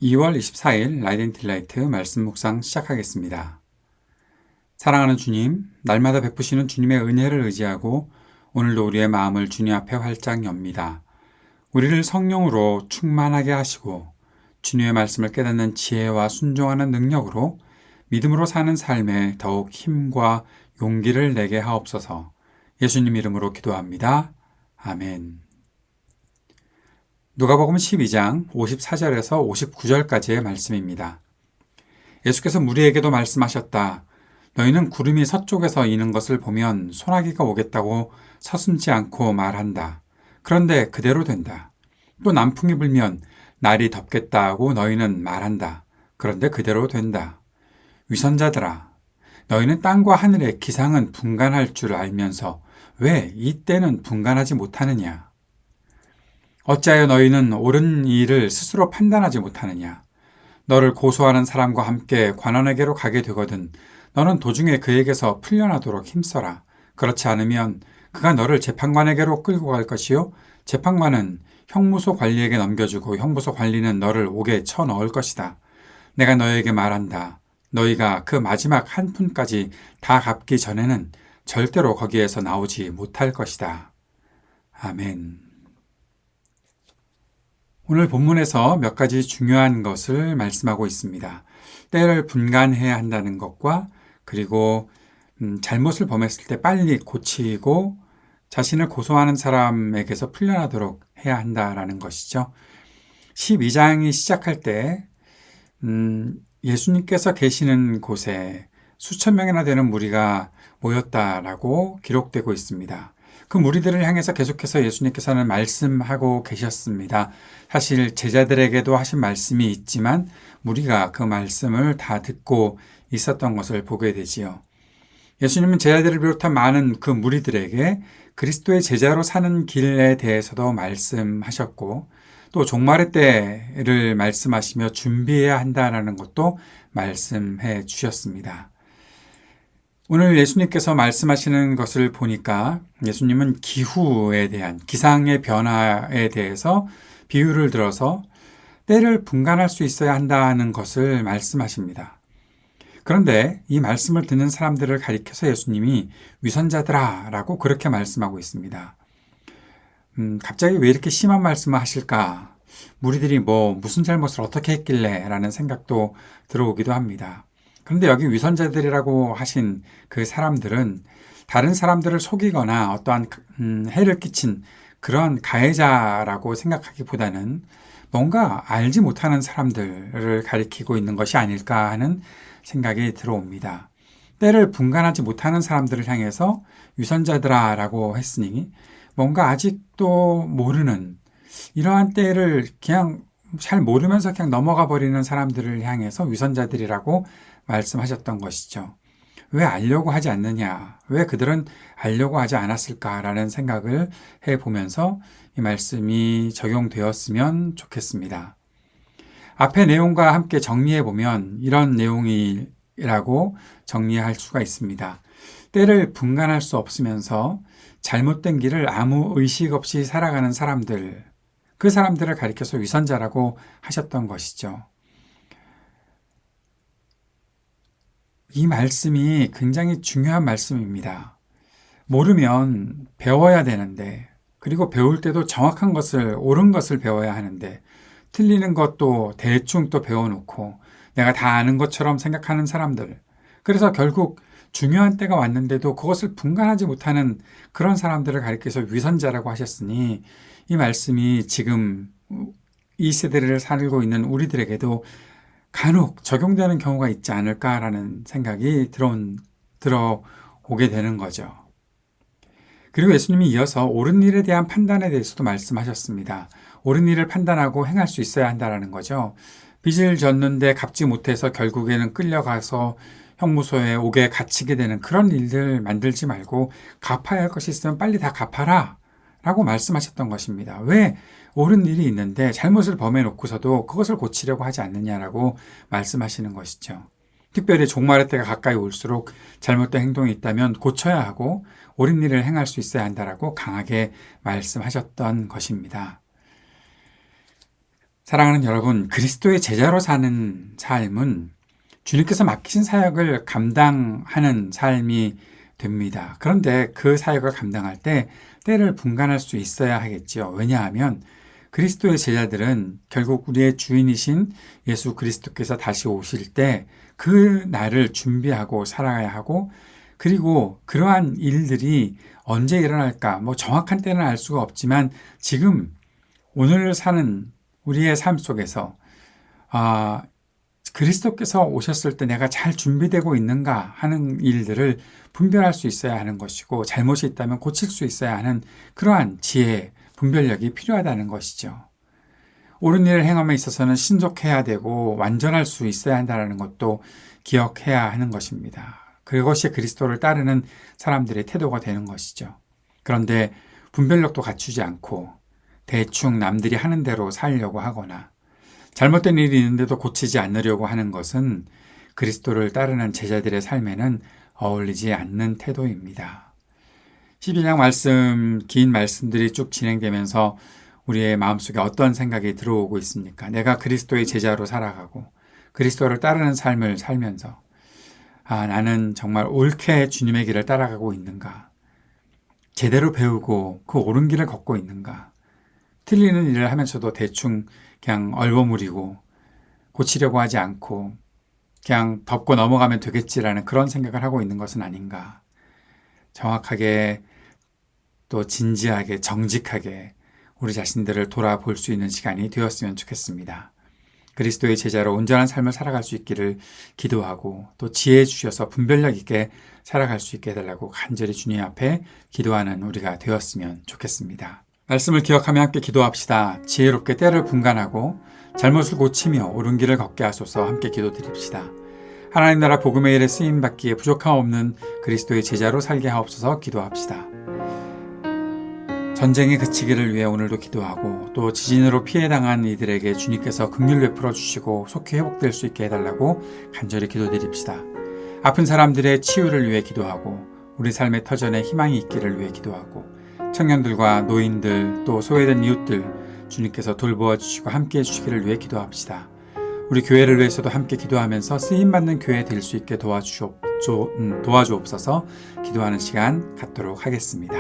2월 24일 라이덴틸라이트 말씀 묵상 시작하겠습니다. 사랑하는 주님, 날마다 베푸시는 주님의 은혜를 의지하고 오늘도 우리의 마음을 주님 앞에 활짝 엽니다. 우리를 성령으로 충만하게 하시고 주님의 말씀을 깨닫는 지혜와 순종하는 능력으로 믿음으로 사는 삶에 더욱 힘과 용기를 내게 하옵소서. 예수님 이름으로 기도합니다. 아멘. 누가복음 12장 54절에서 59절까지의 말씀입니다. 예수께서 무리에게도 말씀하셨다. 너희는 구름이 서쪽에서 이는 것을 보면 소나기가 오겠다고 서슴지 않고 말한다. 그런데 그대로 된다. 또 남풍이 불면 날이 덥겠다고 너희는 말한다. 그런데 그대로 된다. 위선자들아, 너희는 땅과 하늘의 기상은 분간할 줄 알면서 왜 이때는 분간하지 못하느냐? 어찌하여 너희는 옳은 일을 스스로 판단하지 못하느냐? 너를 고소하는 사람과 함께 관원에게로 가게 되거든 너는 도중에 그에게서 풀려나도록 힘써라. 그렇지 않으면 그가 너를 재판관에게로 끌고 갈 것이요 재판관은 형무소 관리에게 넘겨주고 형무소 관리는 너를 옥에 쳐넣을 것이다. 내가 너에게 말한다. 너희가 그 마지막 한 푼까지 다 갚기 전에는 절대로 거기에서 나오지 못할 것이다. 아멘. 오늘 본문에서 몇 가지 중요한 것을 말씀하고 있습니다. 때를 분간해야 한다는 것과 그리고 잘못을 범했을 때 빨리 고치고 자신을 고소하는 사람에게서 풀려나도록 해야 한다라는 것이죠. 12장이 시작할 때 예수님께서 계시는 곳에 수천 명이나 되는 무리가 모였다라고 기록되고 있습니다. 그 무리들을 향해서 계속해서 예수님께서는 말씀하고 계셨습니다. 사실 제자들에게도 하신 말씀이 있지만 무리가 그 말씀을 다 듣고 있었던 것을 보게 되지요. 예수님은 제자들을 비롯한 많은 그 무리들에게 그리스도의 제자로 사는 길에 대해서도 말씀하셨고 또 종말의 때를 말씀하시며 준비해야 한다는 것도 말씀해 주셨습니다. 오늘 예수님께서 말씀하시는 것을 보니까 예수님은 기후에 대한 기상의 변화에 대해서 비유를 들어서 때를 분간할 수 있어야 한다는 것을 말씀하십니다. 그런데 이 말씀을 듣는 사람들을 가리켜서 예수님이 위선자들아 라고 그렇게 말씀하고 있습니다. 갑자기 왜 이렇게 심한 말씀을 하실까? 무리들이 무슨 잘못을 어떻게 했길래 라는 생각도 들어오기도 합니다. 그런데 여기 위선자들이라고 하신 그 사람들은 다른 사람들을 속이거나 어떠한 해를 끼친 그런 가해자라고 생각하기보다는 뭔가 알지 못하는 사람들을 가리키고 있는 것이 아닐까 하는 생각이 들어옵니다. 때를 분간하지 못하는 사람들을 향해서 위선자들아라고 했으니 뭔가 아직도 모르는 이러한 때를 그냥 잘 모르면서 그냥 넘어가 버리는 사람들을 향해서 위선자들이라고 말씀하셨던 것이죠. 왜 알려고 하지 않느냐? 왜 그들은 알려고 하지 않았을까라는 생각을 해보면서 이 말씀이 적용되었으면 좋겠습니다. 앞의 내용과 함께 정리해보면 이런 내용이라고 정리할 수가 있습니다. 때를 분간할 수 없으면서 잘못된 길을 아무 의식 없이 살아가는 사람들, 그 사람들을 가리켜서 위선자라고 하셨던 것이죠. 이 말씀이 굉장히 중요한 말씀입니다. 모르면 배워야 되는데, 그리고 배울 때도 정확한 것을, 옳은 것을 배워야 하는데, 틀리는 것도 대충 또 배워놓고, 내가 다 아는 것처럼 생각하는 사람들. 그래서 결국 중요한 때가 왔는데도 그것을 분간하지 못하는 그런 사람들을 가리켜서 위선자라고 하셨으니, 이 말씀이 지금 이 세대를 살고 있는 우리들에게도 간혹 적용되는 경우가 있지 않을까라는 생각이 들어오게 되는 거죠. 그리고 예수님이 이어서 옳은 일에 대한 판단에 대해서도 말씀하셨습니다. 옳은 일을 판단하고 행할 수 있어야 한다는 거죠. 빚을 졌는데 갚지 못해서 결국에는 끌려가서 형무소에 옥에 갇히게 되는 그런 일들 만들지 말고 갚아야 할 것이 있으면 빨리 다 갚아라 라고 말씀하셨던 것입니다. 왜 옳은 일이 있는데 잘못을 범해놓고서도 그것을 고치려고 하지 않느냐라고 말씀하시는 것이죠. 특별히 종말의 때가 가까이 올수록 잘못된 행동이 있다면 고쳐야 하고 옳은 일을 행할 수 있어야 한다라고 강하게 말씀하셨던 것입니다. 사랑하는 여러분, 그리스도의 제자로 사는 삶은 주님께서 맡기신 사역을 감당하는 삶이 됩니다. 그런데 그 사역을 감당할 때 때를 분간할 수 있어야 하겠지요. 왜냐하면 그리스도의 제자들은 결국 우리의 주인이신 예수 그리스도께서 다시 오실 때 그 날을 준비하고 살아가야 하고, 그리고 그러한 일들이 언제 일어날까? 뭐 정확한 때는 알 수가 없지만 지금 오늘 사는 우리의 삶 속에서 아, 그리스도께서 오셨을 때 내가 잘 준비되고 있는가 하는 일들을 분별할 수 있어야 하는 것이고, 잘못이 있다면 고칠 수 있어야 하는 그러한 지혜, 분별력이 필요하다는 것이죠. 옳은 일을 행함에 있어서는 신속해야 되고 완전할 수 있어야 한다는 것도 기억해야 하는 것입니다. 그것이 그리스도를 따르는 사람들의 태도가 되는 것이죠. 그런데 분별력도 갖추지 않고 대충 남들이 하는 대로 살려고 하거나 잘못된 일이 있는데도 고치지 않으려고 하는 것은 그리스도를 따르는 제자들의 삶에는 어울리지 않는 태도입니다. 11장 말씀, 긴 말씀들이 쭉 진행되면서 우리의 마음속에 어떤 생각이 들어오고 있습니까? 내가 그리스도의 제자로 살아가고 그리스도를 따르는 삶을 살면서 나는 정말 옳게 주님의 길을 따라가고 있는가? 제대로 배우고 그 옳은 길을 걷고 있는가? 틀리는 일을 하면서도 대충 그냥 얼버무리고 고치려고 하지 않고 그냥 덮고 넘어가면 되겠지라는 그런 생각을 하고 있는 것은 아닌가. 정확하게 또 진지하게 정직하게 우리 자신들을 돌아볼 수 있는 시간이 되었으면 좋겠습니다. 그리스도의 제자로 온전한 삶을 살아갈 수 있기를 기도하고 또 지혜 주셔서 분별력 있게 살아갈 수 있게 해달라고 간절히 주님 앞에 기도하는 우리가 되었으면 좋겠습니다. 말씀을 기억하며 함께 기도합시다. 지혜롭게 때를 분간하고 잘못을 고치며 옳은 길을 걷게 하소서. 함께 기도드립시다. 하나님 나라 복음의 일에 쓰임받기에 부족함 없는 그리스도의 제자로 살게 하옵소서. 기도합시다. 전쟁이 그치기를 위해 오늘도 기도하고 또 지진으로 피해당한 이들에게 주님께서 긍휼 베풀어 주시고 속히 회복될 수 있게 해달라고 간절히 기도드립시다. 아픈 사람들의 치유를 위해 기도하고 우리 삶의 터전에 희망이 있기를 위해 기도하고 청년들과 노인들 또 소외된 이웃들 주님께서 돌보아 주시고 함께해 주시기를 위해 기도합시다. 우리 교회를 위해서도 함께 기도하면서 쓰임받는 교회 될 수 있게 도와주옵소서. 기도하는 시간 갖도록 하겠습니다.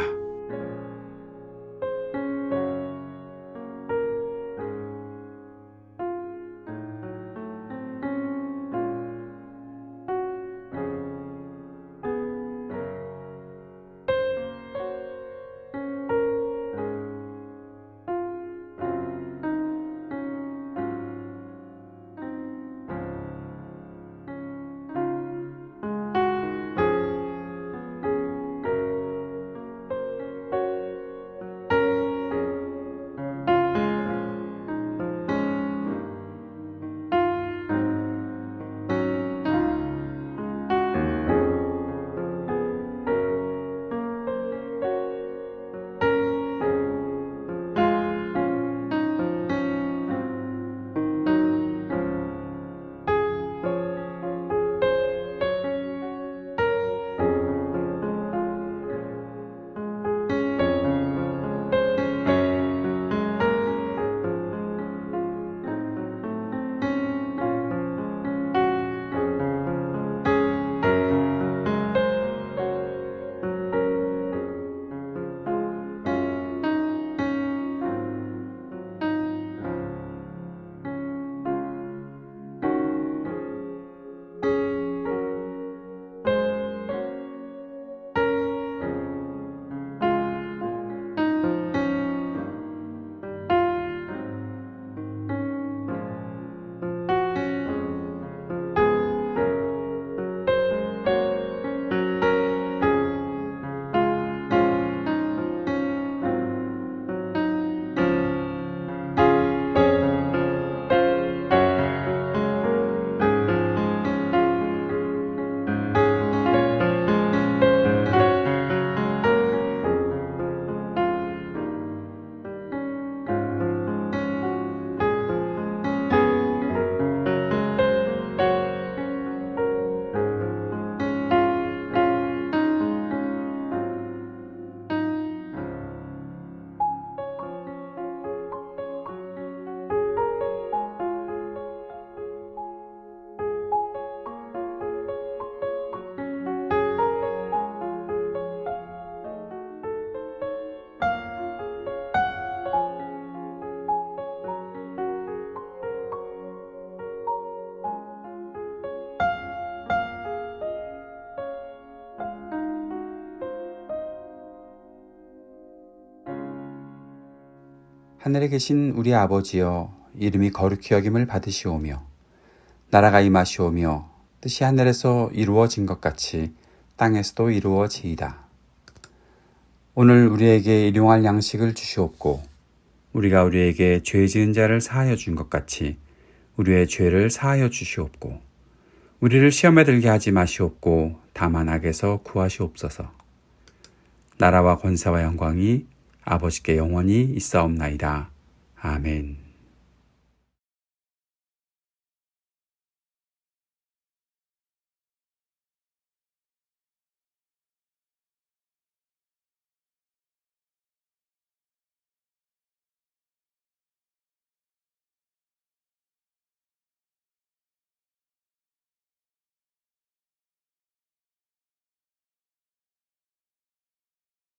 하늘에 계신 우리 아버지여, 이름이 거룩히 여김을 받으시오며 나라가 임하시오며 뜻이 하늘에서 이루어진 것 같이 땅에서도 이루어지이다. 오늘 우리에게 일용할 양식을 주시옵고 우리가 우리에게 죄 지은 자를 사하여 준 것 같이 우리의 죄를 사하여 주시옵고 우리를 시험에 들게 하지 마시옵고 다만 악에서 구하시옵소서. 나라와 권세와 영광이 아버지께 영원히 있사옵나이다. 아멘.